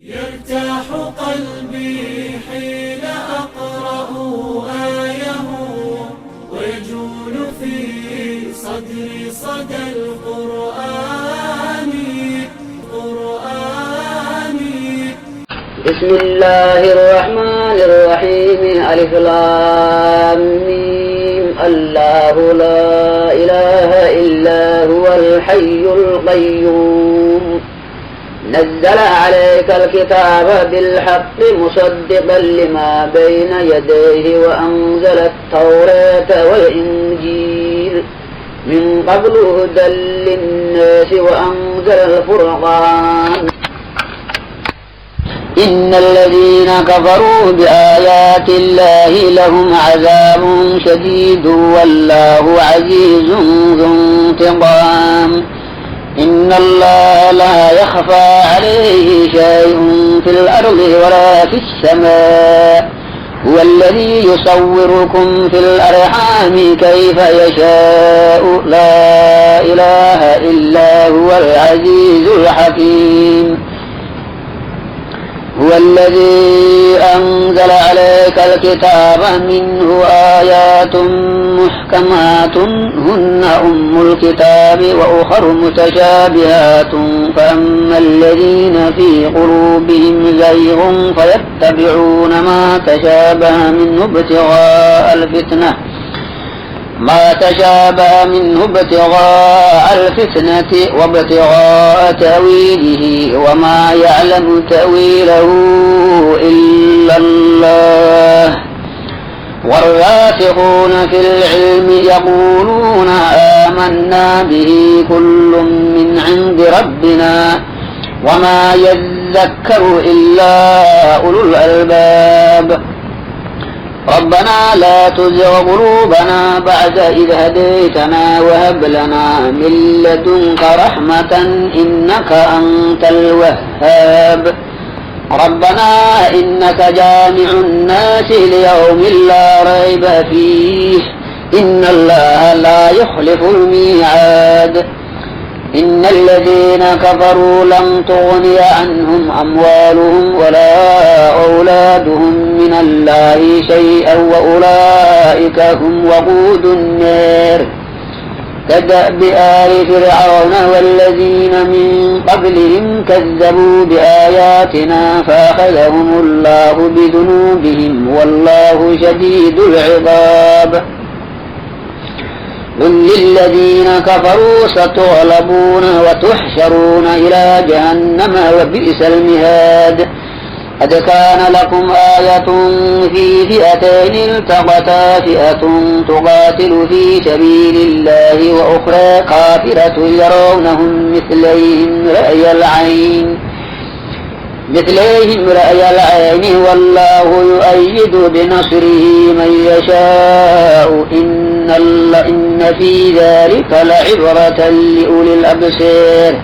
يرتاح قلبي حين أقرأ آيه ويجول في صدري صدى القرآن. بسم الله الرحمن الرحيم. ألف لام ميم. الله لا إله إلا هو الحي القيوم نزل عليك الكتاب بالحق مصدقا لما بين يديه وأنزل التوراة والإنجيل من قبل هدى للناس وأنزل الفرقان. إن الذين كفروا بآيات الله لهم عذاب شديد والله عزيز ذو انتقام. إن الله لا يخفى عليه شيء في الأرض ولا في السماء هو الذي يصوركم في الأرحام كيف يشاء لا إله إلا هو العزيز الحكيم. هو الذي أنزل عليك الكتاب منه آيات محكمات هن أم الكتاب وأخر متشابهات فأما الذين في قلوبهم زيغ فيتبعون ما تشابه منه ابتغاء الفتنة وابتغاء تأويله وما يعلم تأويله إلا الله. والراسخون في العلم يقولون آمنا به كل من عند ربنا وما يذكر إلا أولو الألباب. ربنا لا تزغ قلوبنا بعد إذ هديتنا وهب لنا من لدنك رحمة إنك أنت الوهاب. ربنا إنك جامع الناس ليوم لا ريب فيه إن الله لا يخلف الميعاد. إن الذين كفروا لن تغني عنهم أموالهم ولا أولادهم من الله شيئا وأولئك هم وقود النار. كدأب آل فرعون والذين من قبلهم كذبوا بآياتنا فأخذهم الله بذنوبهم والله شديد العقاب. قل للذين كفروا ستغلبون وتحشرون إلى جهنم وبئس المهاد. قد كان لكم آية في فئتين التقتا فئة تقاتل في سبيل الله وأخرى كافرة يرونهم مثليهم رأي العين والله يؤيد بنصره من يشاء إن في ذلك لعبرة لأولي الأبصار.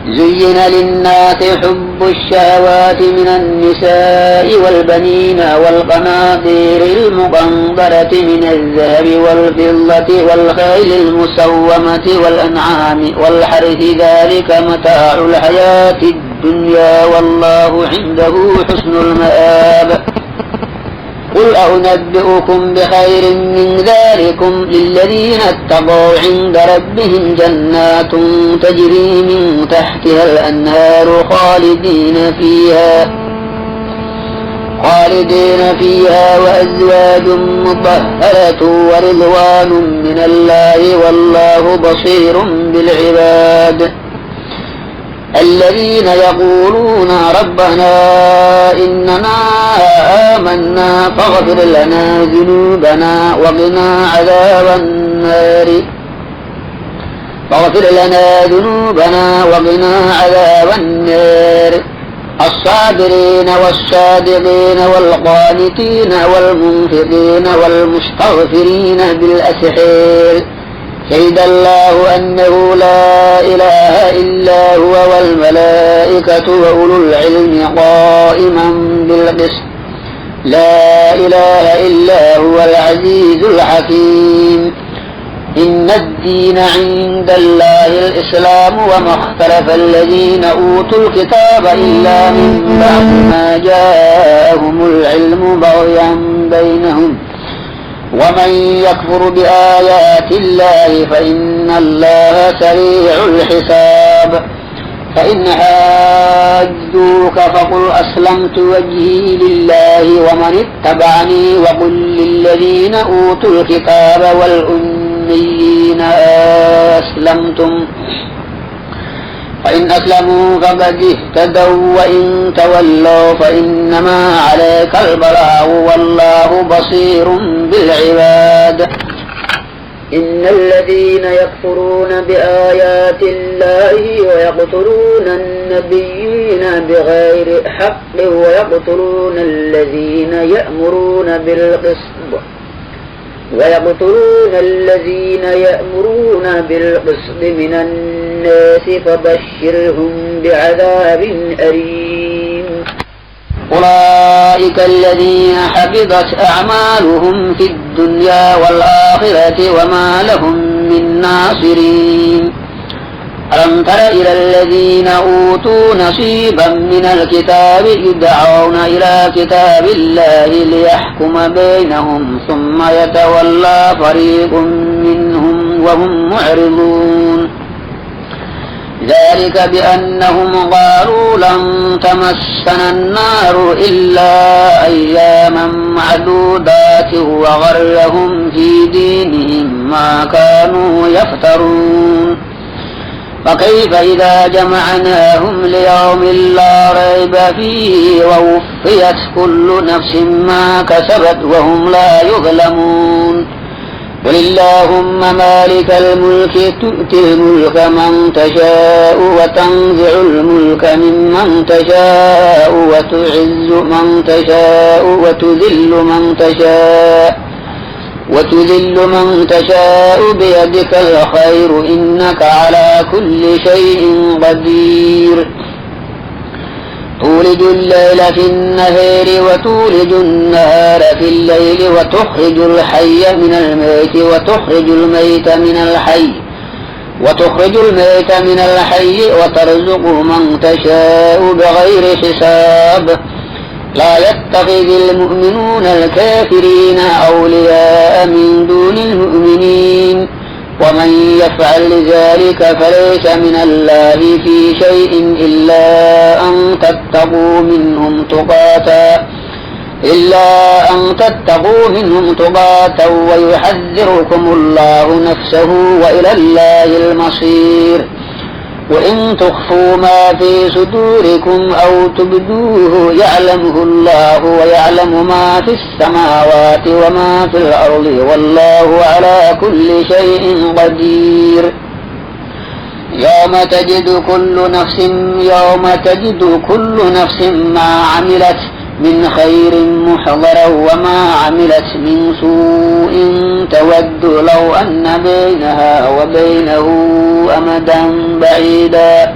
زين للناس حب الشهوات من النساء والبنين والقناطير المقنطرة من الذهب والفضة والخيل المسومة والأنعام والحرث ذلك متاع الحياة الدنيا والله عنده حسن المآب. قل أنبئكم بخير من ذلكم للذين اتقوا عند ربهم جنات تجري من تحتها الأنهار خالدين فيها وأزواج مطهرة ورضوان من الله والله بصير بالعباد. الذين يقولون ربنا إننا آمنا فاغفر لنا ذنوبنا وقنا عذاب النار. الصابرين والصادقين والقانتين والمنفقين والمستغفرين بالأسحار. شهد الله أنه لا إله إلا هو والملائكة وأولو العلم قائما بالقسط لا إله إلا هو العزيز الحكيم. إن الدين عند الله الإسلام وما اختلف الذين أوتوا الكتاب إلا من بعد ما جاءهم العلم بغيا بينهم ومن يكفر بآيات الله فإن الله سريع الحساب فإن حاجوك فقل أسلمت وجهي لله ومن اتبعني وقل للذين أوتوا الكتاب والأميين أسلمتم فإن أسلموا فقد اهتدوا وإن تولوا فإنما عليك البلاغ والله بصير بالعباد إن الذين يكفرون بآيات الله ويقتلون النبيين بغير حق ويقتلون الذين يأمرون بالقسط من الناس فبشرهم بعذاب أليم أولئك الذين حبطت أعمالهم في الدنيا والآخرة وما لهم من ناصرين ألم تر إلى الذين أوتوا نصيبا من الكتاب يدعون إلى كتاب الله ليحكم بينهم ثم يتولى فريق منهم وهم معرضون ذلك بأنهم قالوا لن تمسنا النار إلا أياما معدودات وغرهم في دينهم ما كانوا يفترون فكيف إذا جمعناهم ليوم لا ريب فيه ووفيت كل نفس ما كسبت وهم لا يظلمون قل اللهم مالك الملك تؤتي الملك من تشاء وتنزع الملك ممن تشاء وتعز من تشاء وتذل من تشاء بيدك الخير إنك على كل شيء قدير تولج الليل في النهار وتولج النهار في الليل وتخرج الحي من الميت وتخرج الميت من الحي وترزق من تشاء بغير حساب لا يتخذ المؤمنون الكافرين أولياء من دون المؤمنين ومن يفعل ذلك فليس من الله في شيء إلا أن تتقوا منهم تقاتا ويحذركم الله نفسه وإلى الله المصير وإن تخفوا ما في صدوركم أو تبدوه يعلمه الله ويعلم ما في السماوات وما في الأرض والله على كل شيء قدير يوم تجد كل نفس ما عملت من خير محضرا وما عملت من سوء تود لو أن بينها وبينه أمدا بعيدا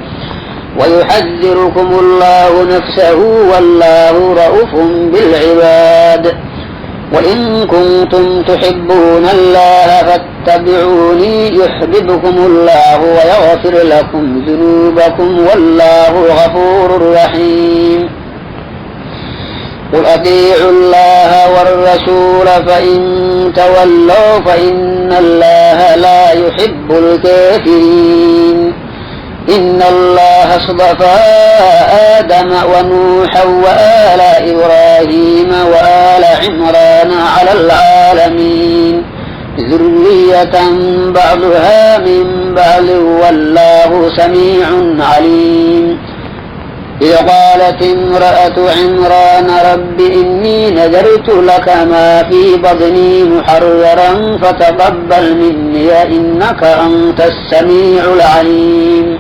ويحذركم الله نفسه والله رؤوف بالعباد وإن كنتم تحبون الله فاتبعوني يحببكم الله ويغفر لكم ذنوبكم والله غفور رحيم قل أطيعوا الله والرسول فإن تولوا فإن الله لا يحب الكافرين إن الله اصطفى آدم ونوحا وآل إبراهيم وآل عمران على العالمين ذرية بعضها من بعض والله سميع عليم إذ قالت امرأة عمران رب إني نذرت لك ما في بطني محررا فتقبل مني إنك أنت السميع العليم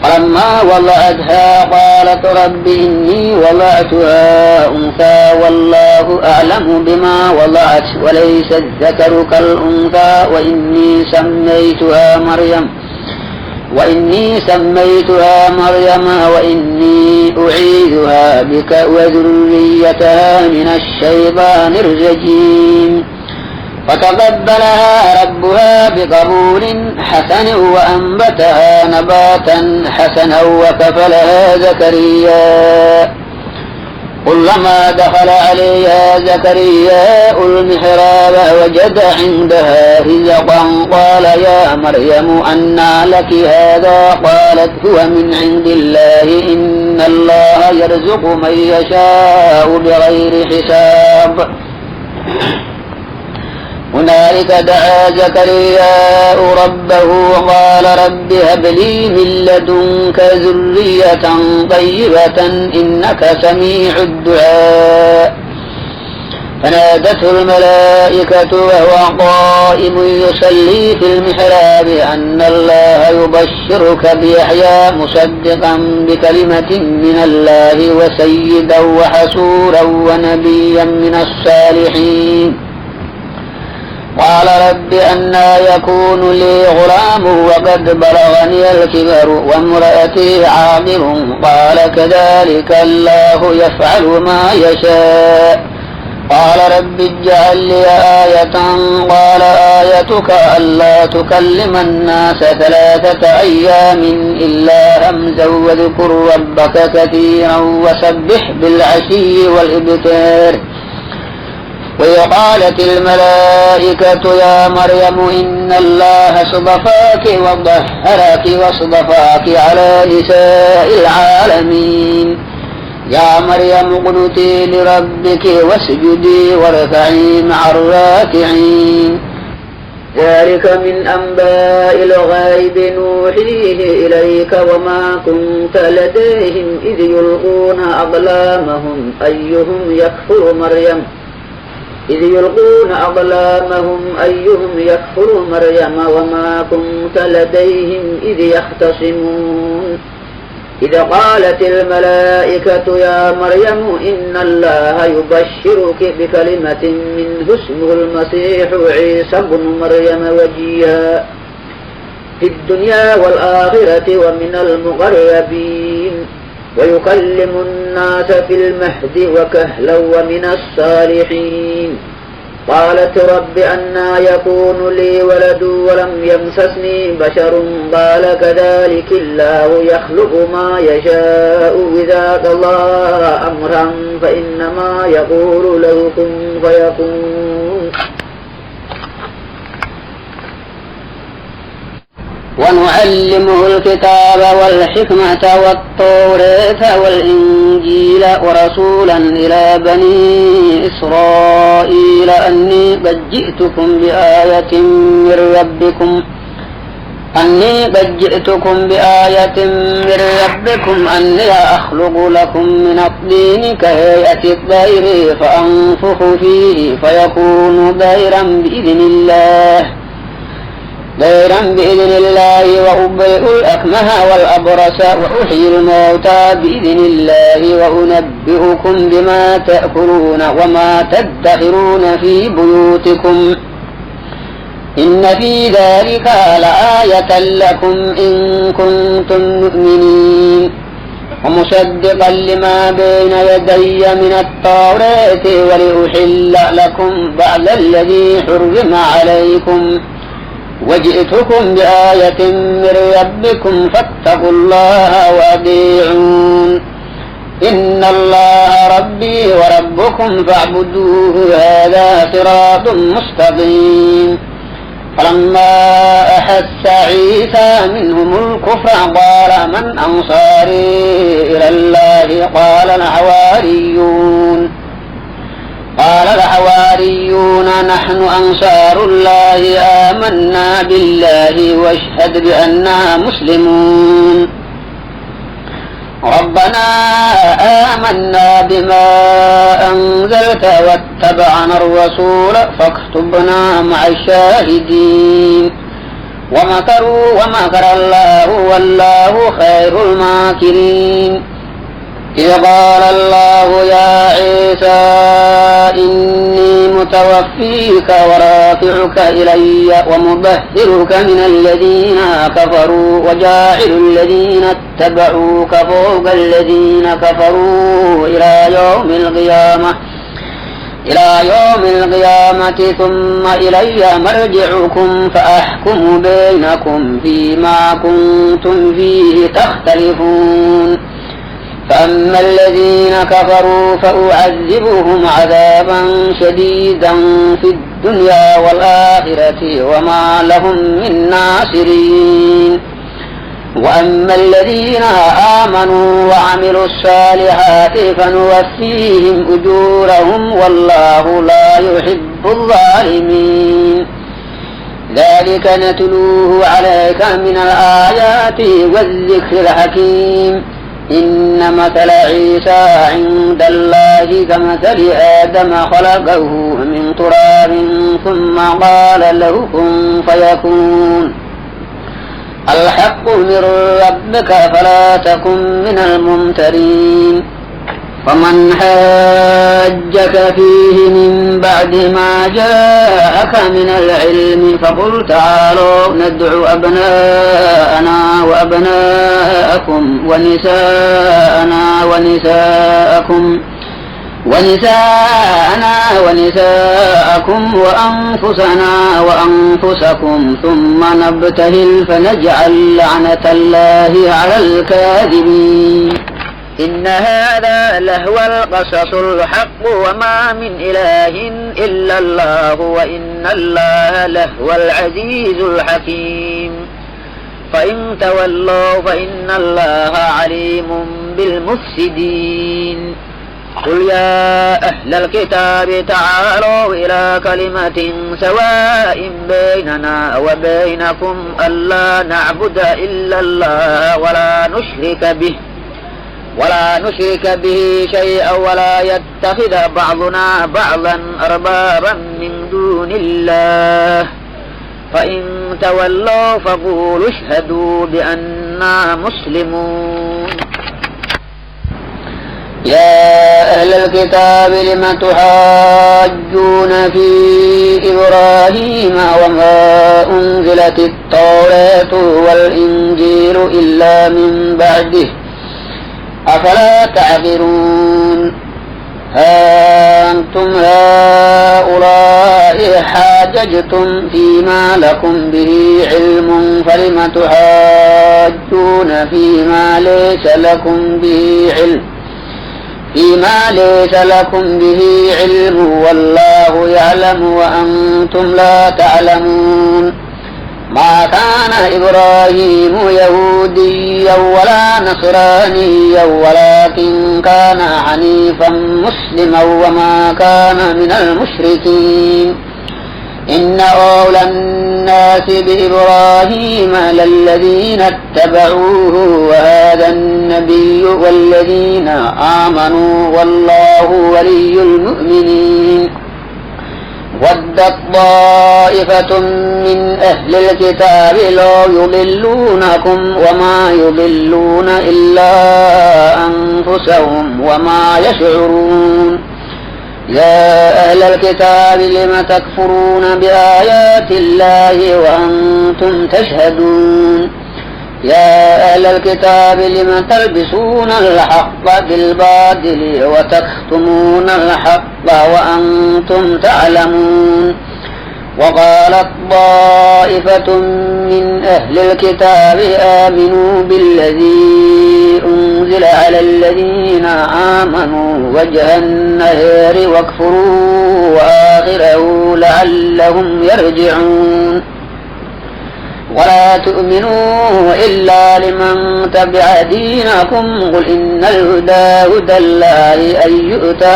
فلما وضعتها قالت رب إني وضعتها أنثى والله أعلم بما وضعت وليس الذكر كالأنثى وإني سميتها مريم وإني أعيذها بك وذريتها من الشيطان الرجيم فتقبلها ربها بقبول حسن وأنبتها نباتا حسنا وكفلها زكريا. كلما دخل عليها زكريا المحراب وجد عندها رزقا قال يا مريم أنى لك هذا؟ قالت هو من عند الله إن الله يرزق من يشاء بغير حساب. هنالك دعا زكريا ربه قال رب هب لي من لدنك ذرية طيبة إنك سميع الدعاء. فنادته الملائكة وهو قائم يصلي في المحراب أن الله يبشرك بيحيى مصدقا بكلمة من الله وسيدا وحسورا ونبيا من الصالحين. قال رب أنى يكون لي غلام وقد بلغني الكبر وامرأتي عاقر؟ قال كذلك الله يفعل ما يشاء. قال رب اجعل لي آية. قال آيتك ألا تكلم الناس 3 أيام إلا همزا واذكر ربك كثيرا وسبح بالعشي والإبكار. وقالت الملائكة يا مريم إن الله اصطفاك وطهرك واصطفاك على نساء العالمين. يا مريم اقنتي لربك واسجدي واركعي مع الراكعين. ذلك من أنباء الغيب نوحيه إليك وما كنت لديهم إذ يلقون أقلامهم أيهم يكفر مريم وما كنت لديهم إذ يختصمون. إذ قالت الملائكة يا مريم إن الله يبشرك بكلمة منه اسمه المسيح عيسى بن مريم وجيها في الدنيا والآخرة ومن المقربين ويكلم الناس في المهد وكهلا ومن الصالحين. قالت رب أنى يكون لي ولد ولم يمسسني بشر؟ قال كذلك الله يخلق ما يشاء إذا قضى أمرا فإنما يقول له كن فيكون. ونعلمه الكتاب والحكمة والتوراة والإنجيل ورسولا إلى بني إسرائيل أني قد جئتكم بآية من ربكم أني أخلق لكم من الطين كهيئة الطير فأنفخ فيه فيكون طيرا بإذن الله وأبرئ الأكمه والأبرص وأحيي الموتى بإذن الله وأنبئكم بما تأكلون وما تدخرون في بيوتكم إن في ذلك لآية لكم إن كنتم مؤمنين. ومصدقا لما بين يدي من التوراة ولأحل لكم بعد الذي حرم عليكم وجئتكم بآية من ربكم فاتقوا الله وأطيعون. إن الله ربي وربكم فاعبدوه هذا صراط مستقيم. فلما أحس عيسى منهم الكفر قال من أنصاري إلى الله؟ قال الحواريون نحن أنصار الله آمنا بالله واشهد بأننا مسلمون. ربنا آمنا بما أنزلت واتبعنا الرسول فاكتبنا مع الشاهدين. ومكروا ومكر الله والله خير الماكرين. إذ قال الله يا عيسى إني متوفيك ورافعك إلي ومطهرك من الذين كفروا وجاعل الذين اتبعوك فوق الذين كفروا إلى يوم القيامة إلى يوم القيامة ثم إلي مرجعكم فأحكم بينكم فيما كنتم فيه تختلفون فأما الذين كفروا فأعذبهم عذابا شديدا في الدنيا والآخرة وما لهم من ناصرين وأما الذين آمنوا وعملوا الصالحات فنوفيهم أجورهم والله لا يحب الظالمين ذلك نتلوه عليك من الآيات والذكر الحكيم إن مثل عيسى عند الله كمثل آدم خلقه من تراب ثم قال له كن فيكون الحق من ربك فلا تكن من الممترين فمن حاجك فيه من بعد ما جاءك من العلم فقل تعالوا ندعو أبناءنا وأبناءكم ونساءكم وأنفسنا وأنفسكم ثم نبتهل فنجعل لعنة الله على الكاذبين إن هذا لهو القصص الحق وما من إله إلا الله وإن الله لهو العزيز الحكيم فإن تولوا فإن الله عليم بالمفسدين قل يا أهل الكتاب تعالوا إلى كلمة سواء بيننا وبينكم ألا نعبد إلا الله ولا نشرك به شيئا ولا يتخذ بعضنا بعضا أربابا من دون الله فإن تولوا فقولوا اشهدوا بأننا مسلمون يا أهل الكتاب لم تحاجون في إبراهيم وما أنزلت التوراة والإنجيل إلا من بعده أفلا تعقلون ها أنتم هؤلاء حاججتم فيما لكم به علم فلم تحاجون فيما ليس لكم به علم والله يعلم وأنتم لا تعلمون ما كان إبراهيم يهوديا ولا نصرانيا ولكن كان حنيفا مسلما وما كان من المشركين إن أولى الناس بإبراهيم للذين اتبعوه وهذا النبي والذين آمنوا والله ولي المؤمنين ودت طائفة من أهل الكتاب لا يضلونكم وما يضلون إلا أنفسهم وما يشعرون يا أهل الكتاب لم تكفرون بآيات الله وأنتم تشهدون يا أهل الكتاب لم تلبسون الحق بالباطل وتكتمون الحق وأنتم تعلمون وقالت طائفة من أهل الكتاب آمنوا بالذي أنزل على الذين آمنوا وجه النهار واكفروا آخره لعلهم يرجعون ولا تؤمنوا إلا لمن تبع دينكم قل إن الهدى هدى الله أن يؤتى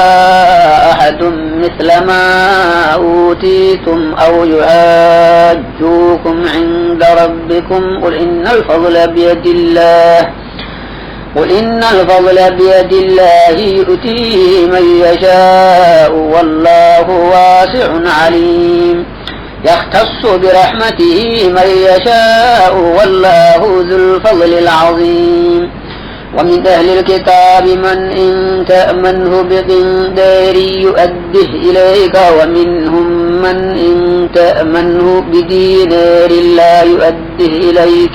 أحد مثل ما أوتيتم أو يحاجوكم عند ربكم قل إن الفضل بيد الله يؤتيه من يشاء والله واسع عليم يختص برحمته من يشاء والله ذو الفضل العظيم ومن أهل الكتاب من إن تأمنه بقندار يؤده إليك ومنهم من إن تأمنه بدينار لا يؤده إليك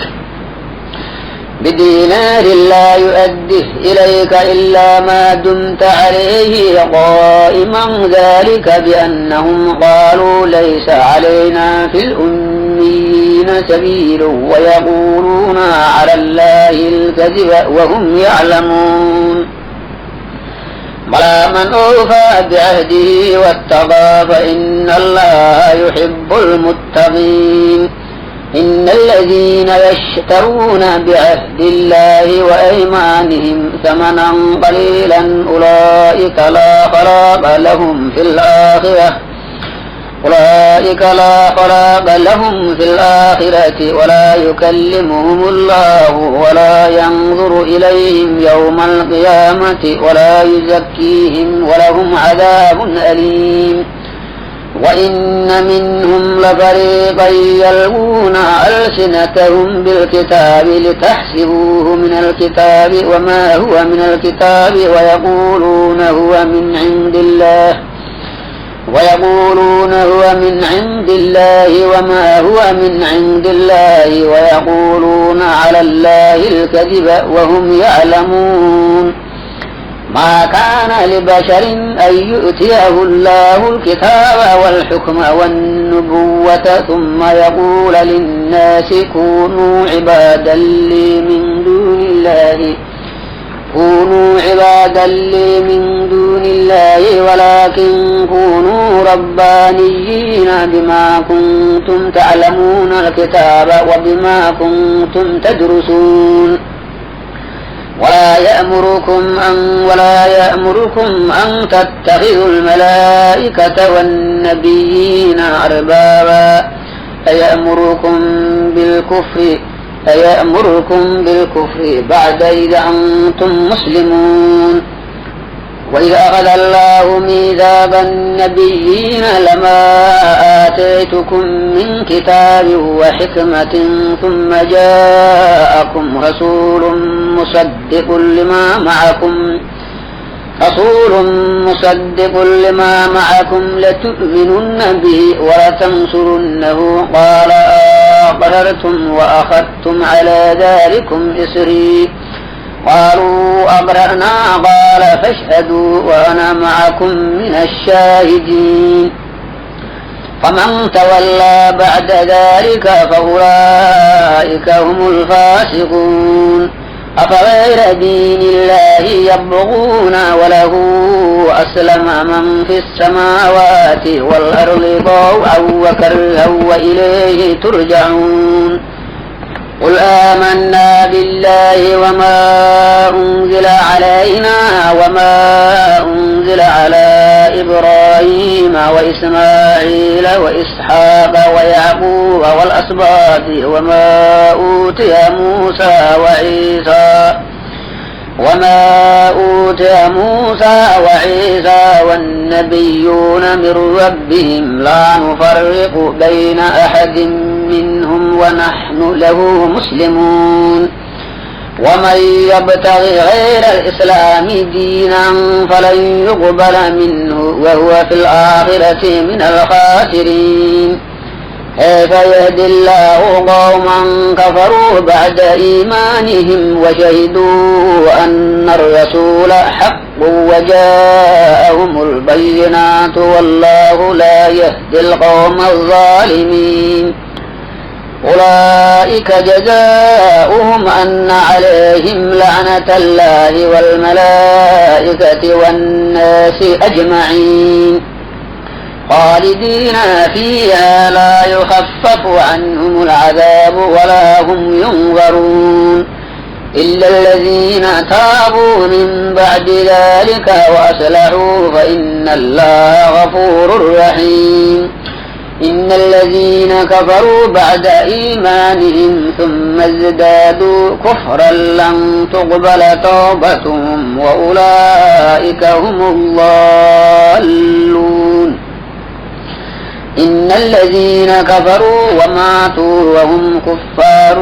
بدينار لا يؤده إليك إلا ما دمت عليه قائما ذلك بأنهم قالوا ليس علينا في الأميين سبيل ويقولون على الله الكذب وهم يعلمون بلى من أوفى بعهده واتقى فإن الله يحب المتقين إن الذين يشترون بعهد الله وأيمانهم ثمنا قليلا أولئك لا خلاق لهم في الآخرة ولا يكلمهم الله ولا ينظر إليهم يوم القيامة ولا يزكيهم ولهم عذاب أليم وإن منهم لفريقا يلوون ألسنتهم بالكتاب لتحسبوه من الكتاب وما هو من الكتاب ويقولون هو من عند الله وما هو من عند الله ويقولون على الله الكذب وهم يعلمون ما كان لبشر أن يؤتيه الله الكتاب والحكم والنبوة ثم يقول للناس كونوا عبادا لي من دون الله ولكن كونوا ربانيين بما كنتم تعلمون الكتاب وبما كنتم تدرسون ولا يأمركم أن تتخذوا الملائكة والنبيين أربابا أيأمركم بالكفر بعد إذا أنتم مسلمون وإذ أخذ الله ميثاق النبيين لما آتيتكم من كتاب وحكمة ثم جاءكم رسول مصدق لما معكم لتؤمنن به ولتنصرنه قال أقررتم وأخذتم على ذلكم إصري قالوا أقررنا قال فاشهدوا وأنا معكم من الشاهدين فمن تولى بعد ذلك فأولئك هم الفاسقون أفغير دين الله يبغون وله أسلم من في السماوات والأرض طوعا وكرها وإليه ترجعون قل آمنا بالله وما أنزل علينا وما أنزل على إبراهيم وإسماعيل وإسحاق ويعقوب والأسباط وما أوتي موسى وعيسى والنبيون من ربهم لا نفرق بين أحد منهم ونحن له مسلمون ومن يبتغ غير الإسلام دينا فلن يقبل منه وهو في الآخرة من الخاسرين كيف يهدي الله قوما كفروا بعد إيمانهم وشهدوا أن الرسول حق وجاءهم البينات والله لا يهدي القوم الظالمين أولئك جزاؤهم أن عليهم لعنة الله والملائكة والناس أجمعين خالدين فيها لا يخفف عنهم العذاب ولا هم ينظرون إلا الذين تابوا من بعد ذلك وأصلحوا فإن الله غفور رحيم إن الذين كفروا بعد إيمانهم ثم ازدادوا كفرا لن تقبل توبتهم وأولئك هم الضالون إن الذين كفروا وماتوا وهم كفار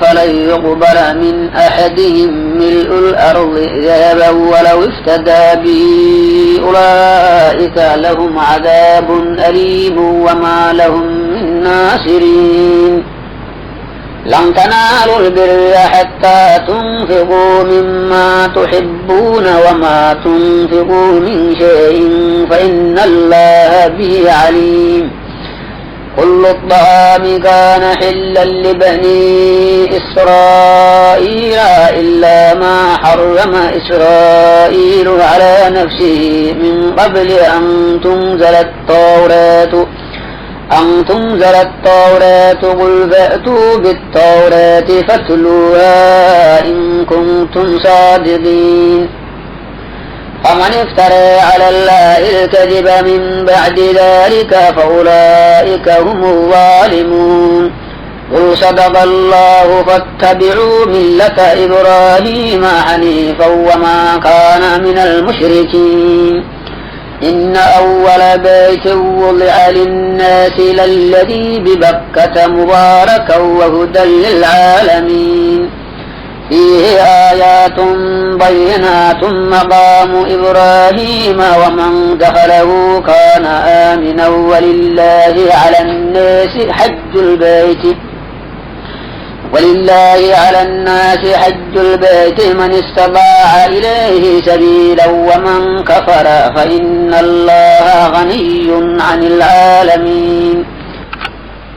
فلن يقبل من أحدهم ملء الأرض ذهبا ولو افتدى به أولئك لهم عذاب أليم وما لهم من ناصرين لن تنالوا البر حتى تنفقوا مما تحبون وما تنفقوا من شيء فإن الله به عليم كل الطعام كان حلا لبني إسرائيل إلا ما حرم إسرائيل على نفسه من قبل أن تنزل التوراة قل فأتوا بالتوراة فاتلوها إن كنتم صادقين فمن افترى على الله الكذب من بعد ذلك فأولئك هم الظالمون قل صدق الله فاتبعوا ملة إبراهيم حنيفا وما كان من المشركين إن أول بيت وضع للناس للذي ببكة مباركا وهدى للعالمين فيه آيات بينات مقام إبراهيم ومن دخله كان آمنا ولله على الناس حج البيت من استطاع إليه سبيلا ومن كفر فإن الله غني عن العالمين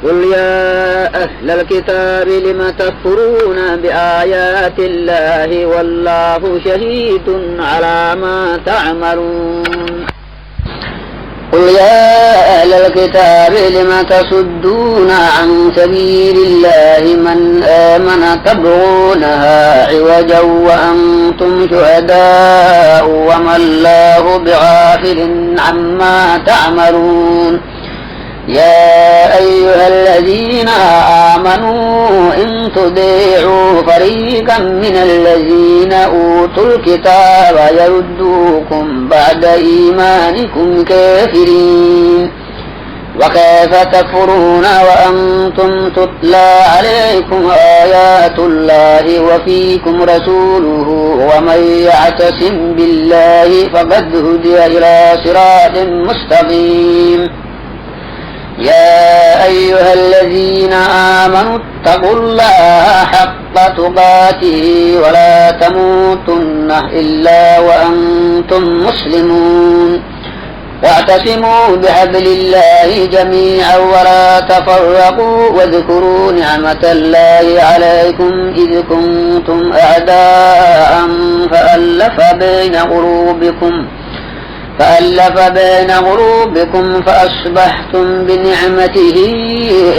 قل يا أهل الكتاب لم تكفرون بآيات الله والله شهيد على ما تعملون قل يا أهل الكتاب لم تصدون عن سبيل الله من آمن تبغونها عوجا وأنتم شهداء وما الله بغافل عما تعملون يا أيها الذين آمنوا إن تطيعوا فريقا من الذين أوتوا الكتاب يردوكم بعد إيمانكم كافرين وكيف تكفرون وأنتم تتلى عليكم آيات الله وفيكم رسوله ومن يعتصم بالله فقد هدي إلى صراط مستقيم يا أيها الذين آمنوا اتقوا الله حق تقاته ولا تموتن إلا وأنتم مسلمون واعتصموا بحبل الله جميعا ولا تفرقوا واذكروا نعمة الله عليكم إذ كنتم أعداء فألف بين قلوبكم فأصبحتم بنعمته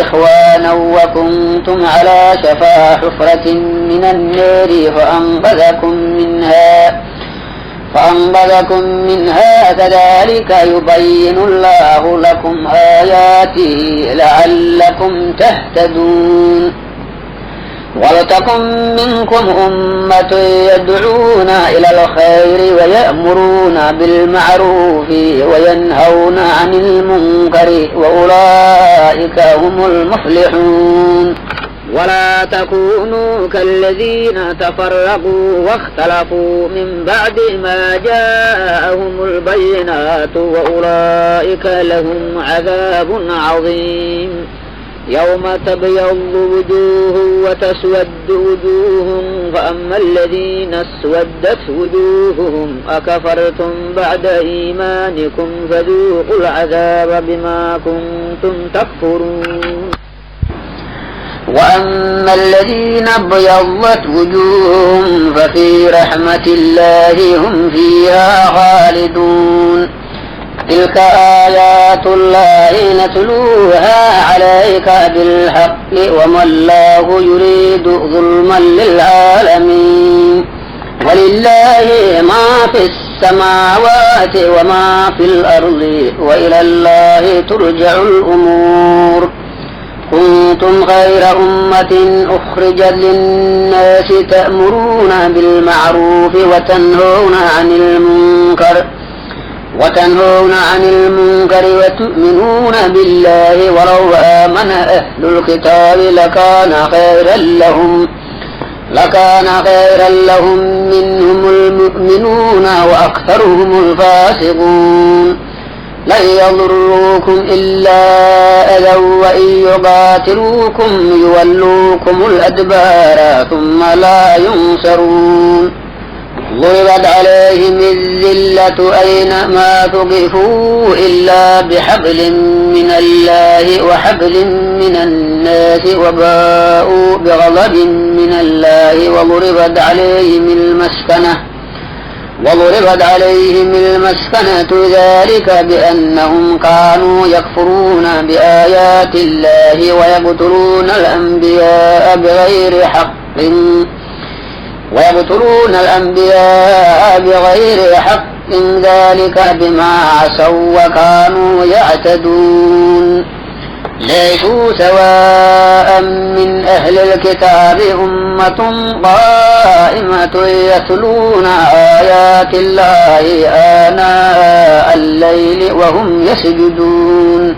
إخوانا وكنتم على شفا حفرة من النار فأنقذكم منها كذلك يبين الله لكم آياته لعلكم تهتدون ولتكن منكم أمة يدعون إلى الخير ويأمرون بالمعروف وينهون عن المنكر وأولئك هم المفلحون ولا تكونوا كالذين تفرقوا واختلفوا من بعد ما جاءهم البينات وأولئك لهم عذاب عظيم يوم تبيض وجوه وتسود وجوه فأما الذين اسودت وجوههم أكفرتم بعد إيمانكم فذوقوا العذاب بما كنتم تكفرون وأما الذين ابيضت وجوههم ففي رحمة الله هم فيها خالدون تلك آيات الله نتلوها عليك بالحق وما الله يريد ظلما للعالمين ولله ما في السماوات وما في الأرض وإلى الله ترجع الأمور كنتم خير أمة أخرجت للناس تأمرون بالمعروف وتنهون عن المنكر وتؤمنون بالله ولو آمن أهل الكتاب لكان خيرا لهم منهم المؤمنون وأكثرهم الفاسقون لن يضروكم إلا أذى وإن يقاتلوكم يولوكم الأدبار ثم لا ينصرون ضربت عليهم الذلة أينما ثقفوا إلا بحبل من الله وحبل من الناس وباءوا بغضب من الله وضربت عليهم المسكنة ذلك بأنهم كانوا يكفرون بآيات الله ويقتلون الأنبياء بغير حق ذلك بما عصوا وكانوا يعتدون ليسوا سواء من أهل الكتاب أمة قائمة يتلون آيات الله آناء الليل وهم يسجدون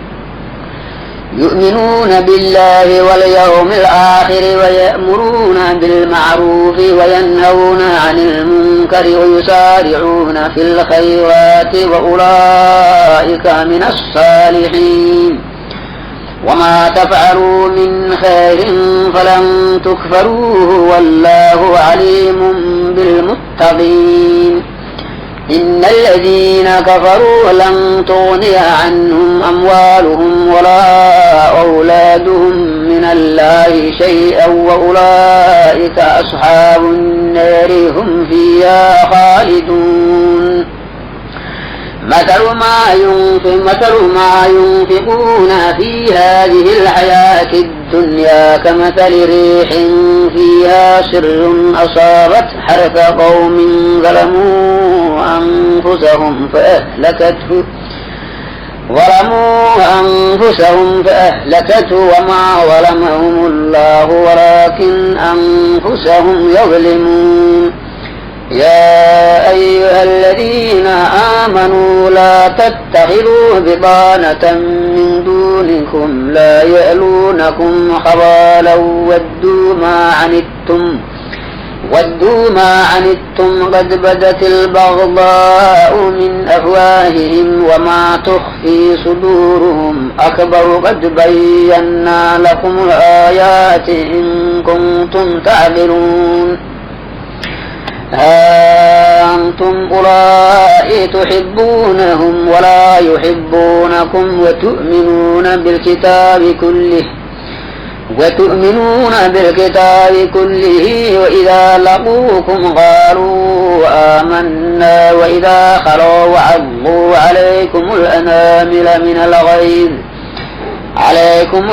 يؤمنون بالله واليوم الآخر ويأمرون بالمعروف وينهون عن المنكر ويسارعون في الخيرات وأولئك من الصالحين وما تفعلوا من خير فلن تكفروه والله عليم بالمتقين إن الذين كفروا لن تغني عنهم أموالهم ولا أولادهم من الله شيئا وأولئك أصحاب النار هم فيها خالدون مثل ما ينفقون في هذه الحياة الدنيا كمثل ريح فيها سر أصابت حرث قوم ظلموا أنفسهم فأهلكته وما ظلمهم الله ولكن أنفسهم يظلمون يا أيها الذين آمنوا لا تتخذوا بطانة من دونكم لا يألونكم خبالا ودوا ما عنتم قد بدت البغضاء من أفواههم وما تخفي صدورهم أكبر قد بينا لكم الآيات إن كنتم تعقلون ها أنتم أولئك تحبونهم ولا يحبونكم وتؤمنون بالكتاب كله وإذا لقوكم قالوا آمنا وإذا خلوا وعضوا عليكم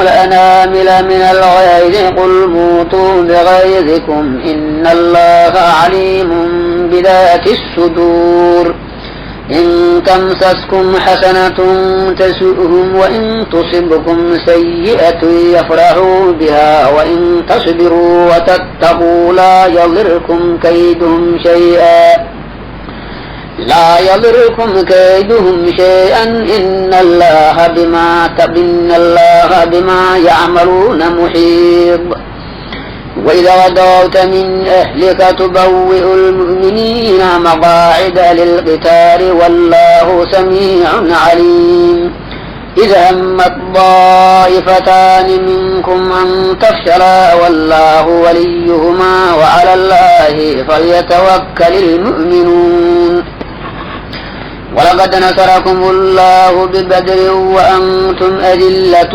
الأنامل من الغيظ قل موتوا بغيظكم إن الله عليم بذات الصدور إن تمسسكم حسنة تسؤهم وإن تصبكم سيئة يفرحوا بها وإن تصبروا وتتقوا لا يضركم كيدهم شيئا إن الله بما يعملون محيط وإذا غدوت من أهلك تبوئ المؤمنين مقاعد للقتال والله سميع عليم إذا همت طائفتان منكم أن تفشلا والله وليهما وعلى الله فليتوكل المؤمنون ولقد نصركم الله ببدر وأنتم أذلة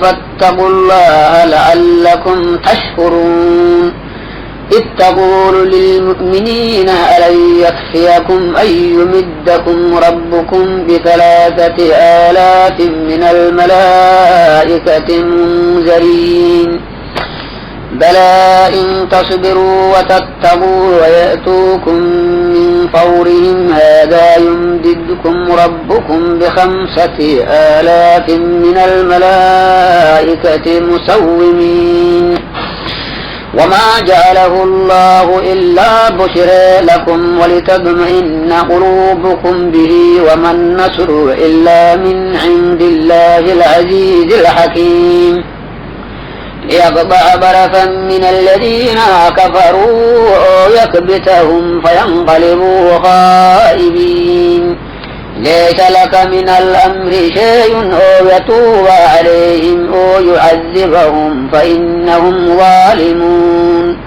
فاتقوا الله لعلكم تشكرون إذ تقول للمؤمنين ألن يكفيكم أن يمدكم ربكم ب3,000 من الملائكة منزلين بلى إن تصبروا وتتقوا ويأتوكم من فورهم هذا يمددكم ربكم ب5,000 من الملائكة مسومين وما جعله الله إلا بشرى لكم ولتطمئن قلوبكم به وما النصر إلا من عند الله العزيز الحكيم ليقطع طرفا من الذين كفروا أو يكبتهم فينقلبوا خائبين ليس لك من الأمر شيء أو يتوب عليهم أو يعذبهم فإنهم ظالمون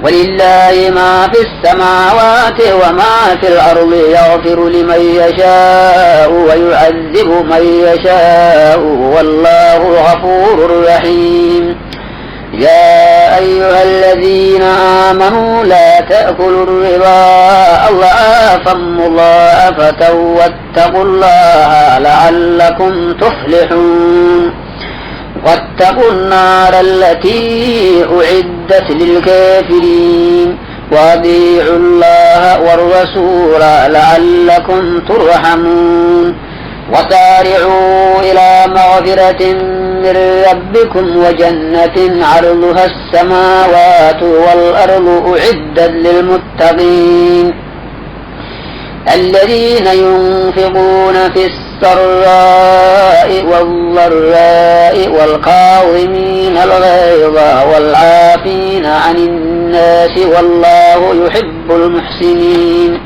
ولله ما في السماوات وما في الأرض يغفر لمن يشاء ويعذب من يشاء والله غفور رحيم يا أيها الذين آمنوا لا تأكلوا الربا أضعافا مضاعفة واتقوا الله لعلكم تفلحون واتقوا النار التي أعدت للكافرين وأطيعوا الله والرسول لعلكم ترحمون وسارعوا إلى مغفرة من ربكم وجنة عرضها السماوات والأرض أعدت للمتقين الذين ينفقون في السراء والضراء والكاظمين الغيظ والعافين عن الناس والله يحب المحسنين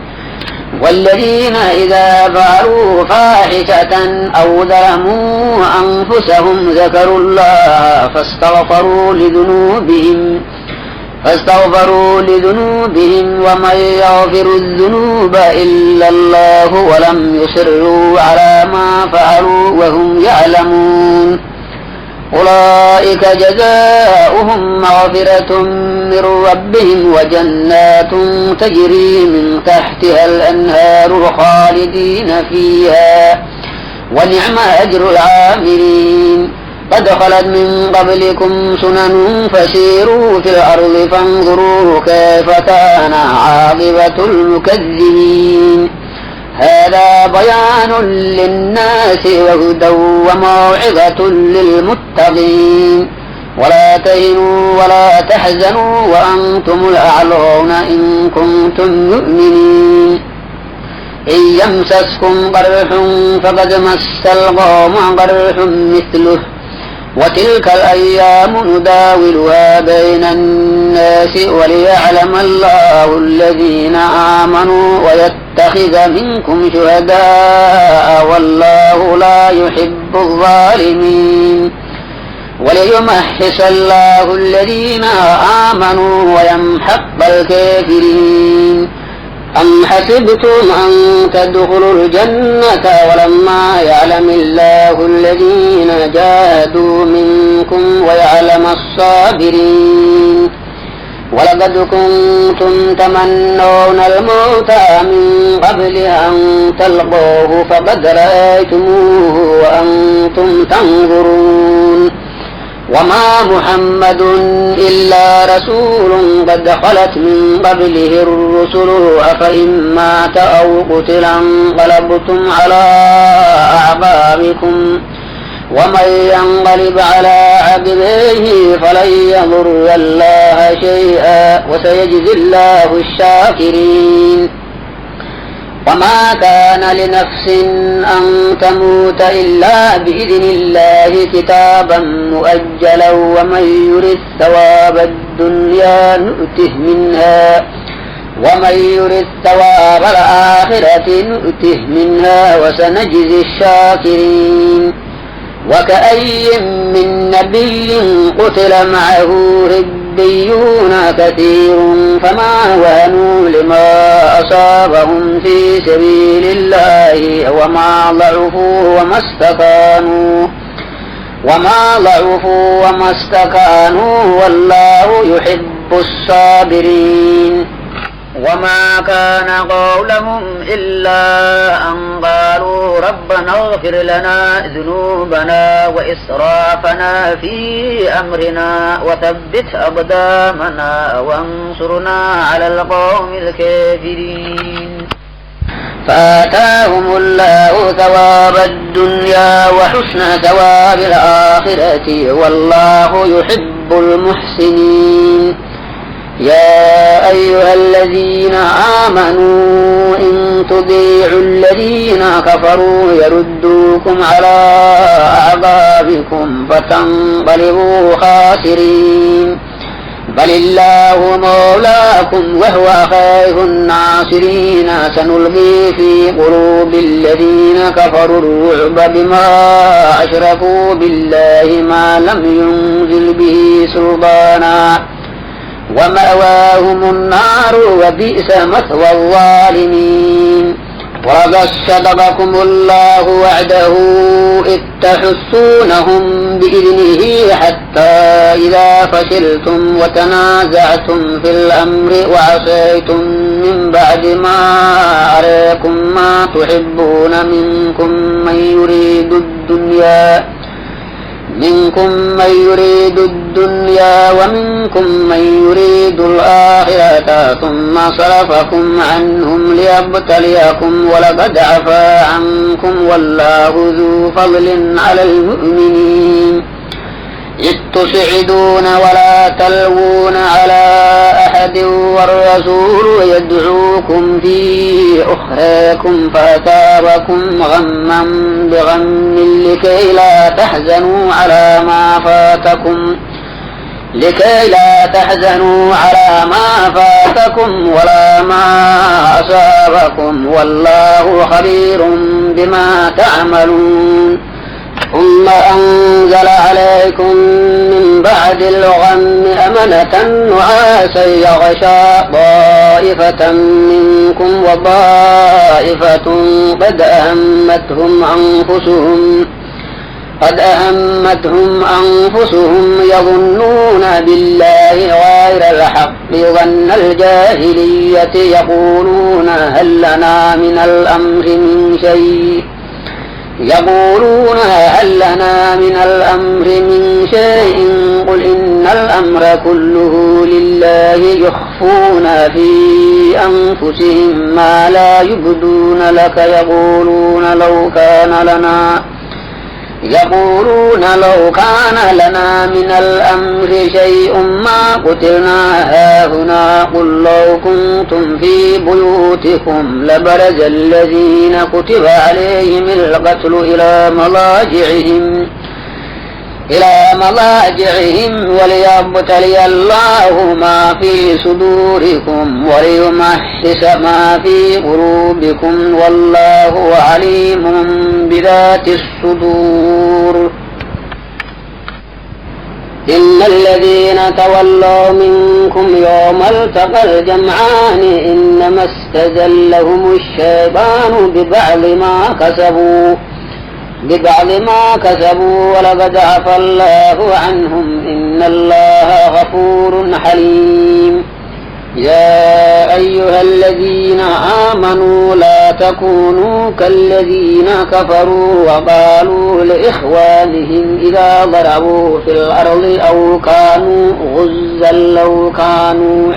والذين إذا فعلوا فاحشة أو ظلموا أنفسهم ذكروا الله فاستغفروا لذنوبهم ومن يغفر الذنوب إلا الله ولم يصروا على ما فعلوا وهم يعلمون أولئك جزاؤهم مغفرة من ربهم وجنات تجري من تحتها الأنهار خالدين فيها ونعم أجر العاملين قد خلت من قبلكم سنن فسيروا في الأرض فانظروا كيف كان عاقبة المكذبين هذا بيان للناس وهدى وموعظة للمتقين ولا تهنوا ولا تحزنوا وأنتم الأعلون إن كنتم مؤمنين إن يمسسكم قرح فقد مس القوم قرح مثله وتلك الأيام نداولها بين الناس وليعلم الله الذين آمنوا ويتخذ منكم شهداء والله لا يحب الظالمين وليمحص الله الذين آمنوا ويمحق الكافرين أم حسبتم أن تدخلوا الجنة ولما يعلم الله الذين جاهدوا منكم ويعلم الصابرين ولقد كنتم تمنون الموت من قبل أن تلقوه فقد رأيتموه وأنتم تنظرون وما محمد إلا رسول قد خلت من قبله الرسل أفإن مات أو قتل انقلبتم على أعقابكم ومن ينقلب على عقبيه فلن يضر الله شيئا وسيجزي الله الشاكرين وما كان لنفس أن تموت إلا بإذن الله كتابا مؤجلا ومن يرد ثواب الدنيا نؤته منها ومن يرد ثواب الآخرة نؤته منها وسنجزي الشاكرين وكأي من نبي قتل معه ربيون كثير فما وهنوا لما أصابهم في سبيل الله وما ضعفوا وما استكانوا والله يحب الصابرين وما كان قولهم إلا أن قالوا ربنا اغفر لنا ذنوبنا وإسرافنا في أمرنا وثبت أقدامنا وانصرنا على القوم الكافرين فآتاهم الله ثواب الدنيا وحسن ثواب الآخرة والله يحب المحسنين يا أيها الذين آمنوا إن تطيعوا الذين كفروا يردوكم على أعقابكم فتنقلبوا خاسرين بل الله مولاكم وهو خير الناصرين سنلقي في قلوب الذين كفروا الرعب بما أشركوا بالله ما لم ينزل به سلطانا ومأواهم النار وبئس مثوى الظالمين ولقد صدقكم الله وعده إذ تحسونهم بإذنه حتى إذا فشلتم وتنازعتم في الأمر وعصيتم من بعد ما أراكم ما تحبون منكم من يريد الدنيا ومنكم من يريد الآخرة ثم صرفكم عنهم ليبتليكم ولقد عفا عنكم والله ذو فضل على المؤمنين إذ تصعدون ولا تلوون على أحد والرسول يدعوكم في أخراكم فأثابكم غما بغم لكي لا تحزنوا على ما فاتكم ولا ما أصابكم والله خبير بما تعملون ثم أنزل عليكم من بعد الغم أمنة نعاسا يغشى طائفة منكم وطائفة قد أهمتهم أنفسهم يظنون بالله غير الحق ظن الجاهلية يقولون هل لنا من الأمر من شيء قل إن الأمر كله لله يخفون في أنفسهم ما لا يبدون لك يقولون لو كان لنا من الأمر شيء ما قتلنا هاهنا قل لو كنتم في بيوتكم لبرز الذين كتب عليهم القتل إلى مضاجعهم وليبتلي الله ما في صدوركم وليمحص ما في قلوبكم والله عليم بذات الصدور إن الذين تولوا منكم يوم التقى الجمعان إنما استزلهم الشيطان ببعض ما كسبوا ولقد عفا الله عنهم إن الله غفور حليم يا أيها الذين آمنوا لا تكونوا كالذين كفروا وقالوا لإخوانهم إذا ضربوا في الأرض أو كانوا غزا لو كانوا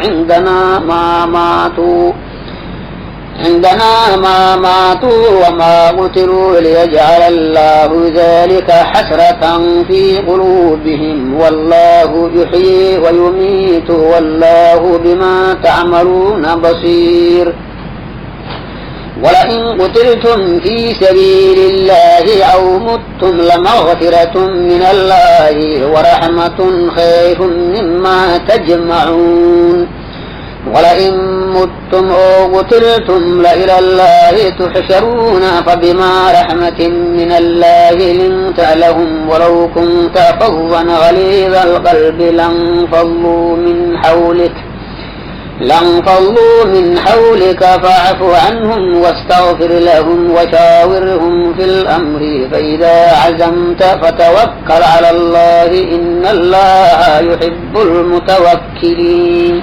عندنا ما ماتوا وما قتلوا ليجعل الله ذلك حسرة في قلوبهم والله يحيي ويميت والله بما تعملون بصير ولئن قتلتم في سبيل الله أو متم لمغفرة من الله ورحمة خير مما تجمعون ولئن متم أو قتلتم لإلى الله تحشرون فبما رحمة من الله لنت لهم ولو كنت فظا غليظ القلب لانفضوا من حولك فاعف عنهم واستغفر لهم وشاورهم في الأمر فإذا عزمت فتوكل على الله إن الله يحب المتوكلين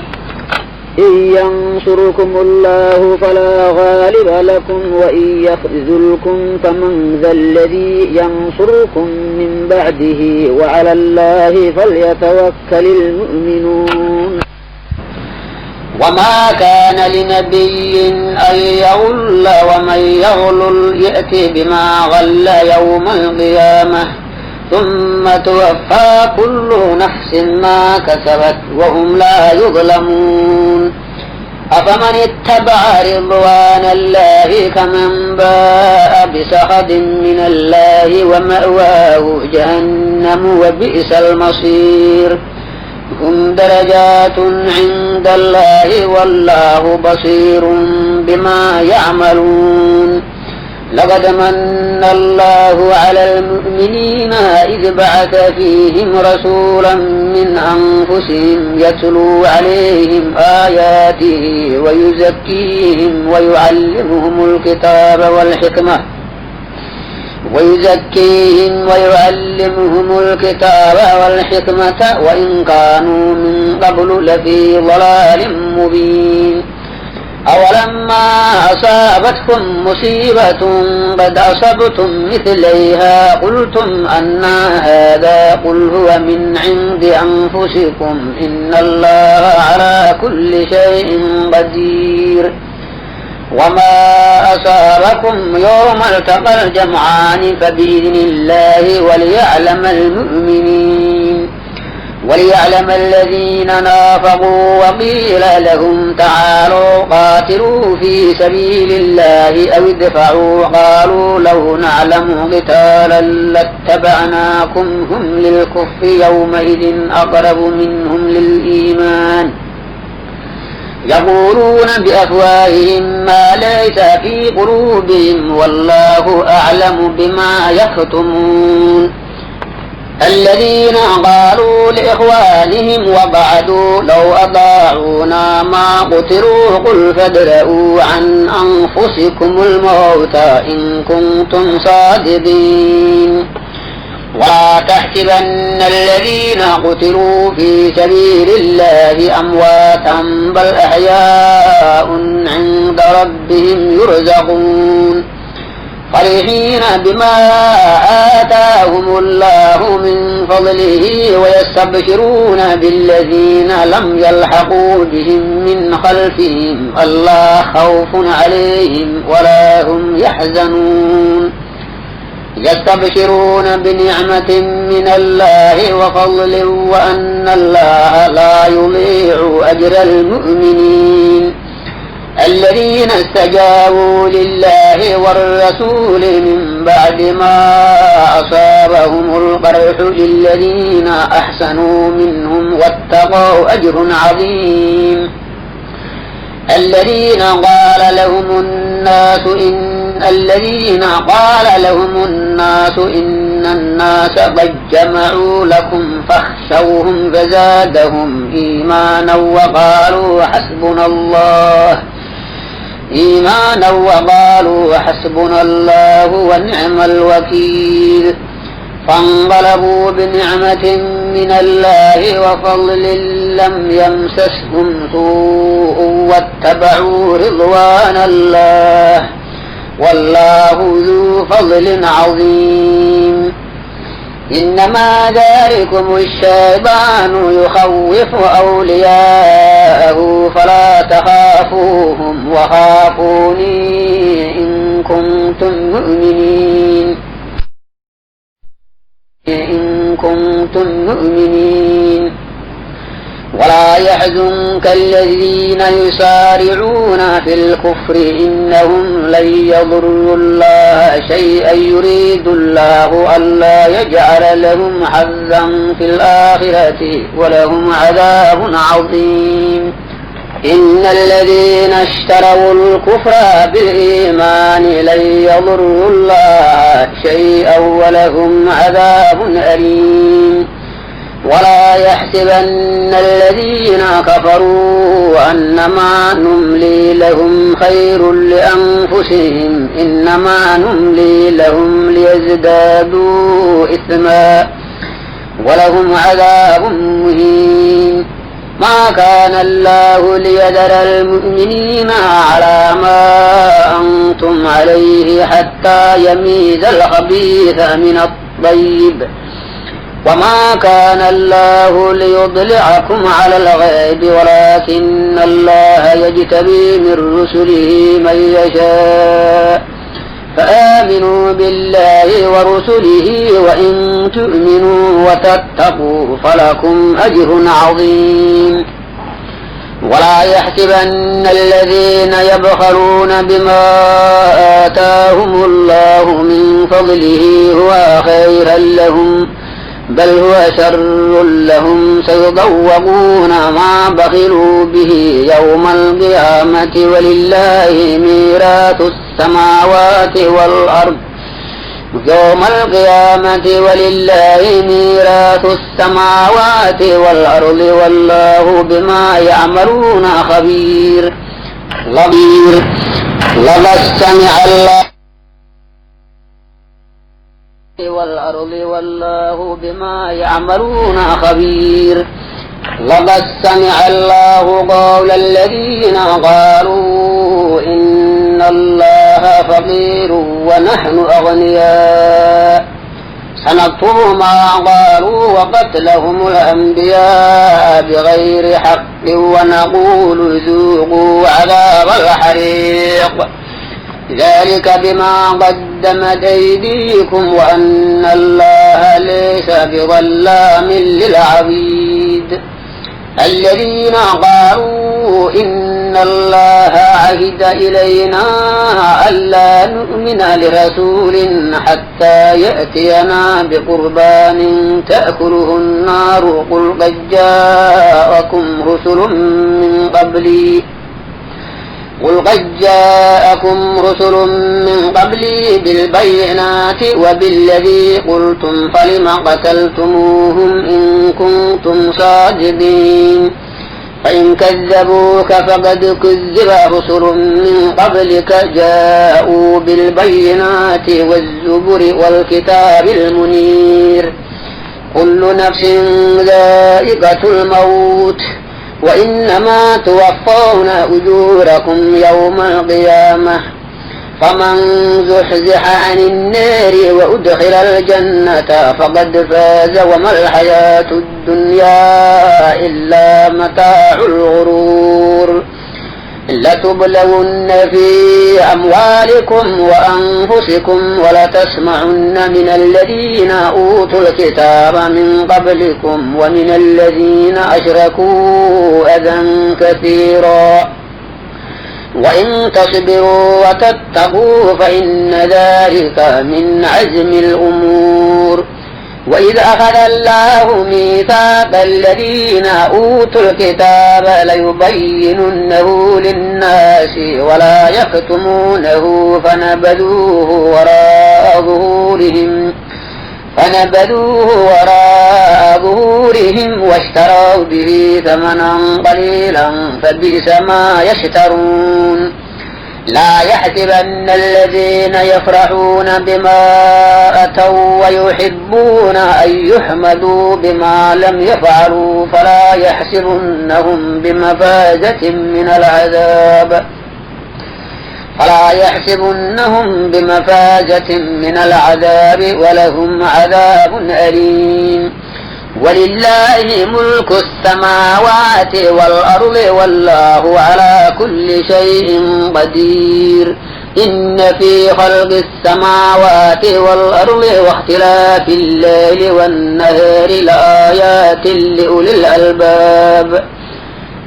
إن ينصركم الله فلا غالب لكم وإن يخذلكم فمن ذا الذي ينصركم من بعده وعلى الله فليتوكل المؤمنون وما كان لنبي أن يغل ومن يغلل يأتي بما غل يوم القيامة ثم توفى كل نفس ما كسبت وهم لا يظلمون أفمن اتبع رضوان الله كمن باء بسخط من الله ومأواه جهنم وبئس المصير هم درجات عند الله والله بصير بما يعملون لقد من الله على المؤمنين إذ بعث فيهم رسولا من أنفسهم يتلو عليهم آياته ويزكيهم ويعلمهم الكتاب والحكمة وإن كانوا من قبل لفي ضلال مبين أولما أصابتكم مصيبة قد أصبتم مثليها قلتم أنى هذا قل هو من عند أنفسكم إن الله على كل شيء قدير وما أصابكم يوم التقى الجمعان فبإذن الله وليعلم الذين نافقوا وقيل لهم تعالوا قاتلوا في سبيل الله أو ادفعوا قالوا لو نعلم قتالا لاتبعناكم هم للكفر يومئذ أقرب منهم للإيمان يقولون بأفواههم ما ليس في قلوبهم والله أعلم بما يكتمون الذين قالوا لإخوانهم وبعدوا لو أطاعونا ما قتلوا قل فادرءوا عن أنفسكم الموت إن كنتم صادقين ولا تحسبن الذين قتلوا في سبيل الله أمواتا بل أحياء عند ربهم يرزقون فرحين بما آتاهم الله من فضله ويستبشرون بالذين لم يلحقوا بهم من خلفهم ألا خوف عليهم ولا هم يحزنون يستبشرون بنعمة من الله وفضل وأن الله لا يضيع أجر المؤمنين الذين استجابوا لله والرسول من بعد ما أصابهم القرح للذين أحسنوا منهم واتقوا أجر عظيم الذين قال لهم الناس إن الناس قد جمعوا لكم فاخشوهم فزادهم إيمانا وقالوا حسبنا الله ونعم الوكيل فانقلبوا بنعمة من الله وفضل لم يمسسهم سوء واتبعوا رضوان الله والله ذو فضل عظيم إنما ذلكم الشيطان يخوف أولياءه فلا تخافوهم وخافوني إن كنتم مؤمنين ولا يحزنك الذين يسارعون في الكفر إنهم لن يضروا الله شيئا يريد الله ألا يجعل لهم حظا في الآخرة ولهم عذاب عظيم إن الذين اشتروا الكفر بالإيمان لن يضروا الله شيئا ولهم عذاب أليم ولا يحسبن الذين كفروا أنما نملي لهم خير لأنفسهم إنما نملي لهم ليزدادوا إثما ولهم عذاب مهين ما كان الله ليذر المؤمنين على ما أنتم عليه حتى يميز الخبيث من الطيب وما كان الله ليطلعكم على الغيب ولكن الله يجتبي من رسله من يشاء فآمنوا بالله ورسله وإن تؤمنوا وتتقوا فلكم أجر عظيم ولا يحسبن الذين يبخلون بما آتاهم الله من فضله هو خيرا لهم بل هو شر لهم سيطوقون ما بخلوا به يوم القيامة ولله ميراث السماوات والأرض يوم القيامة ولله ميراث السماوات والأرض والله بما يعملون خبير لقد سمع الله والأرض والله بما يعملون خبير لقد سمع الله قول الذين قالوا إن الله فقير ونحن أغنياء سنكتب ما قالوا وقتلهم الأنبياء بغير حق ونقول ذوقوا عذاب الحريق ذلك بما قدمت أيديكم وأن الله ليس بظلام للعبيد الذين قالوا إن الله عهد إلينا ألا نؤمن لرسول حتى يأتينا بقربان تأكله النار قل قد جاءكم رسل من قبلي بالبينات وبالذي قلتم فلم قتلتموهم إن كنتم صادقين فإن كذبوك فقد كذب رسل من قبلك جاءوا بالبينات والزبر والكتاب المنير كل نفس ذائقة الموت وإنما توفون أجوركم يوم القيامة فمن زحزح عن النار وأدخل الجنة فقد فاز وما الحياة الدنيا إلا متاع الغرور لتبلون في أموالكم وأنفسكم ولتسمعن من الذين أوتوا الكتاب من قبلكم ومن الذين أشركوا أذى كثيرا وإن تصبروا وتتقوا فإن ذلك من عزم الأمور وإذ أخذ الله ميثاق الذين أوتوا الكتاب ليبيننه للناس ولا يكتمونه فنبذوه وراء ظهورهم واشتروا به ثمنا قليلا فبئس ما يشترون لا يحسبن الذين يفرحون بما أتوا ويحبون أن يحمدوا بما لم يفعلوا فلا يحسبنهم بمفازة من العذاب ولهم عذاب أليم ولله ملك السماوات والأرض والله على كل شيء قدير إن في خلق السماوات والأرض واختلاف الليل والنهار لآيات لأولي الألباب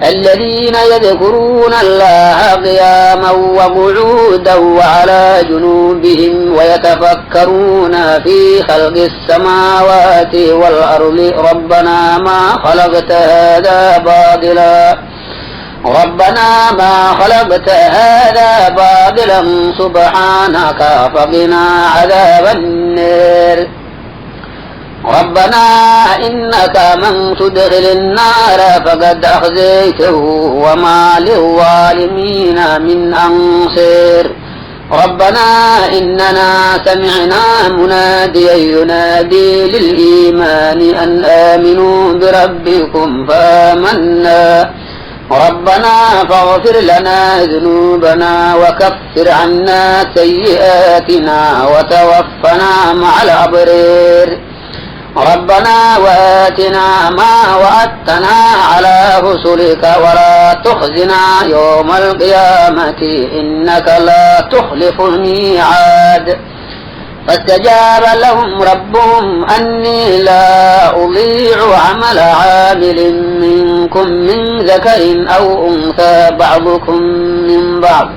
الذين يذكرون الله قياما وقعودا وعلى جنوبهم ويتفكرون في خلق السماوات والأرض ربنا ما خلقت هذا باطلا سبحانك فقنا عذاب النار ربنا إنك من تدخل النار فقد أخزيته وما للظالمين من أنصير ربنا إننا سمعنا مناديا ينادي للإيمان أن آمنوا بربكم فآمنا ربنا فاغفر لنا ذنوبنا وكفر عنا سيئاتنا وتوفنا مع الأبرار ربنا وآتنا ما وعدتنا على رسلك ولا تخزنا يوم القيامة إنك لا تخلف الميعاد فاستجاب لهم ربهم أني لا أضيع عمل عامل منكم من ذكر أو أنثى بعضكم من بعض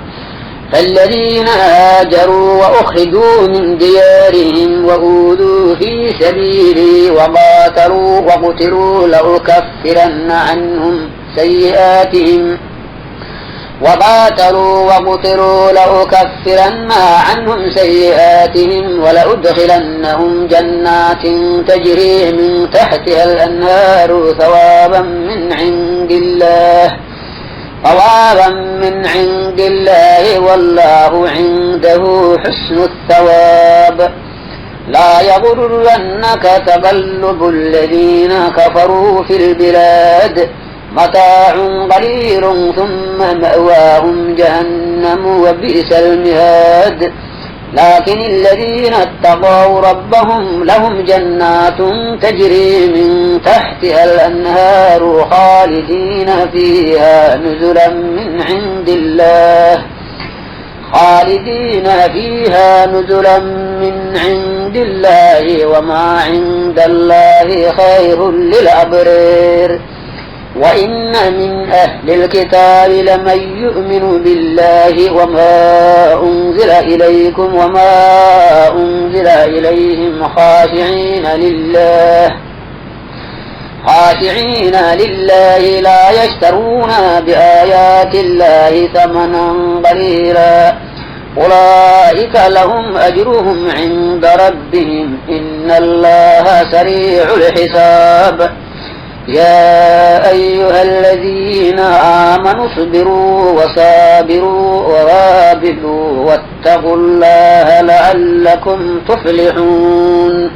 فالذين هاجروا وأخرجوا من ديارهم وأوذوا في سبيلي وقتلوا لأكفرن عنهم سيئاتهم ولأدخلنهم جنات تجري من تحتها الأنهار ثوابا من عند الله والله عنده حسن الثواب. لا يغرنك تقلب الذين كفروا في البلاد متاع قليل ثم مأواهم جهنم وبئس المهاد. لكن الذين اتقوا ربهم لهم جنات تجري من تحتها الأنهار خالدين فيها نزلا من عند الله وما عند الله خير للأبرار. وإن من أهل الكتاب لمن يؤمن بالله وما أنزل إليكم وما أنزل إليهم خاشعين لله لا يشترون بآيات الله ثمنا قليلا أولئك لهم أجرهم عند ربهم إن الله سريع الحساب. يا أيها الذين آمنوا اصبروا وصابروا ورابطوا واتقوا الله لعلكم تفلحون.